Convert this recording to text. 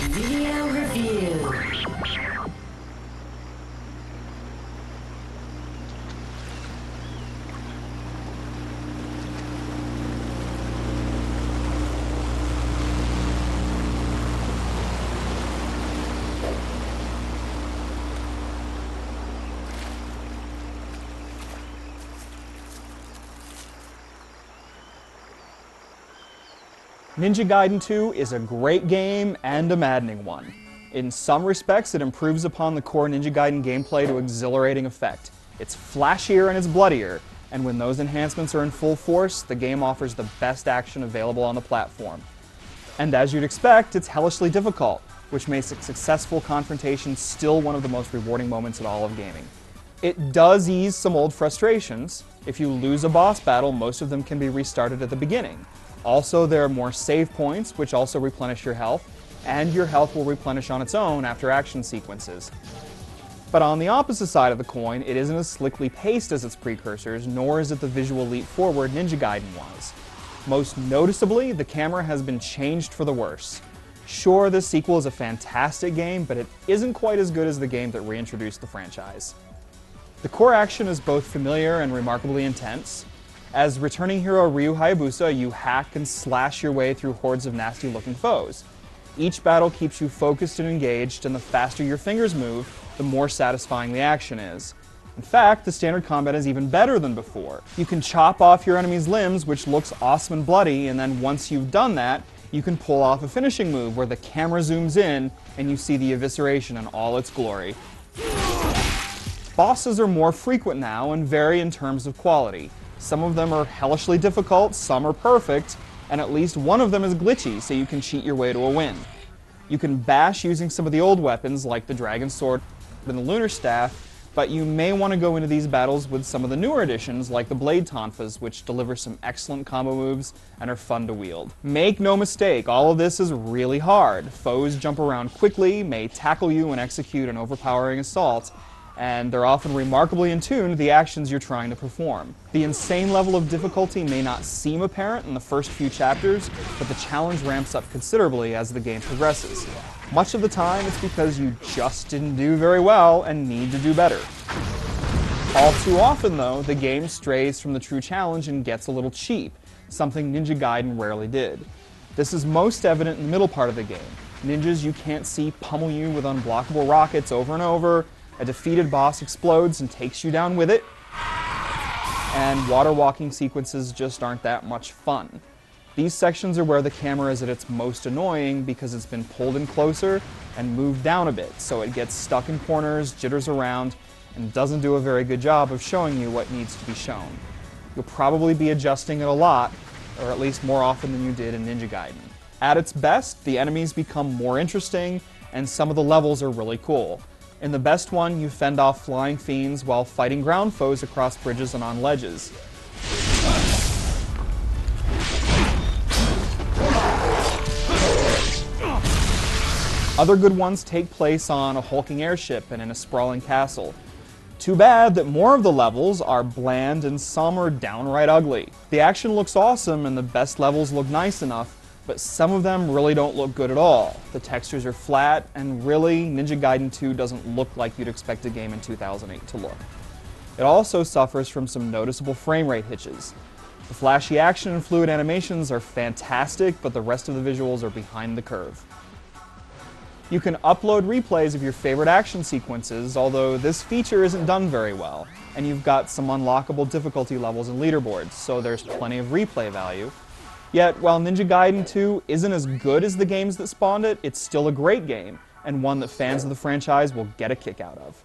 Video review. Ninja Gaiden 2 is a great game and a maddening one. In some respects, it improves upon the core Ninja Gaiden gameplay to exhilarating effect. It's flashier and it's bloodier, and when those enhancements are in full force, the game offers the best action available on the platform. And as you'd expect, it's hellishly difficult, which makes a successful confrontation still one of the most rewarding moments in all of gaming. It does ease some old frustrations. If you lose a boss battle, most of them can be restarted at the beginning. Also, there are more save points, which also replenish your health, and your health will replenish on its own after action sequences. But on the opposite side of the coin, it isn't as slickly paced as its precursors, nor is it the visual leap forward Ninja Gaiden was. Most noticeably, the camera has been changed for the worse. Sure, this sequel is a fantastic game, but it isn't quite as good as the game that reintroduced the franchise. The core action is both familiar and remarkably intense. As returning hero Ryu Hayabusa, you hack and slash your way through hordes of nasty-looking foes. Each battle keeps you focused and engaged, and the faster your fingers move, the more satisfying the action is. In fact, the standard combat is even better than before. You can chop off your enemy's limbs, which looks awesome and bloody, and then once you've done that, you can pull off a finishing move where the camera zooms in and you see the evisceration in all its glory. Bosses are more frequent now and vary in terms of quality. Some of them are hellishly difficult, some are perfect, and at least one of them is glitchy, so you can cheat your way to a win. You can bash using some of the old weapons, like the Dragon Sword and the Lunar Staff, but you may want to go into these battles with some of the newer additions, like the Blade Tonfas, which deliver some excellent combo moves and are fun to wield. Make no mistake, all of this is really hard. Foes jump around quickly, may tackle you and execute an overpowering assault, and they're often remarkably in tune to the actions you're trying to perform. The insane level of difficulty may not seem apparent in the first few chapters, but the challenge ramps up considerably as the game progresses. Much of the time, it's because you just didn't do very well and need to do better. All too often, though, the game strays from the true challenge and gets a little cheap, something Ninja Gaiden rarely did. This is most evident in the middle part of the game. Ninjas you can't see pummel you with unblockable rockets over and over, a defeated boss explodes and takes you down with it, and water walking sequences just aren't that much fun. These sections are where the camera is at its most annoying because it's been pulled in closer and moved down a bit, so it gets stuck in corners, jitters around, and doesn't do a very good job of showing you what needs to be shown. You'll probably be adjusting it a lot, or at least more often than you did in Ninja Gaiden. At its best, the enemies become more interesting, and some of the levels are really cool. In the best one, you fend off flying fiends while fighting ground foes across bridges and on ledges. Other good ones take place on a hulking airship and in a sprawling castle. Too bad that more of the levels are bland and some are downright ugly. The action looks awesome and the best levels look nice enough, but some of them really don't look good at all. The textures are flat, and really, Ninja Gaiden 2 doesn't look like you'd expect a game in 2008 to look. It also suffers from some noticeable frame rate hitches. The flashy action and fluid animations are fantastic, but the rest of the visuals are behind the curve. You can upload replays of your favorite action sequences, although this feature isn't done very well, and you've got some unlockable difficulty levels and leaderboards, so there's plenty of replay value. Yet, while Ninja Gaiden 2 isn't as good as the games that spawned it, it's still a great game, and one that fans of the franchise will get a kick out of.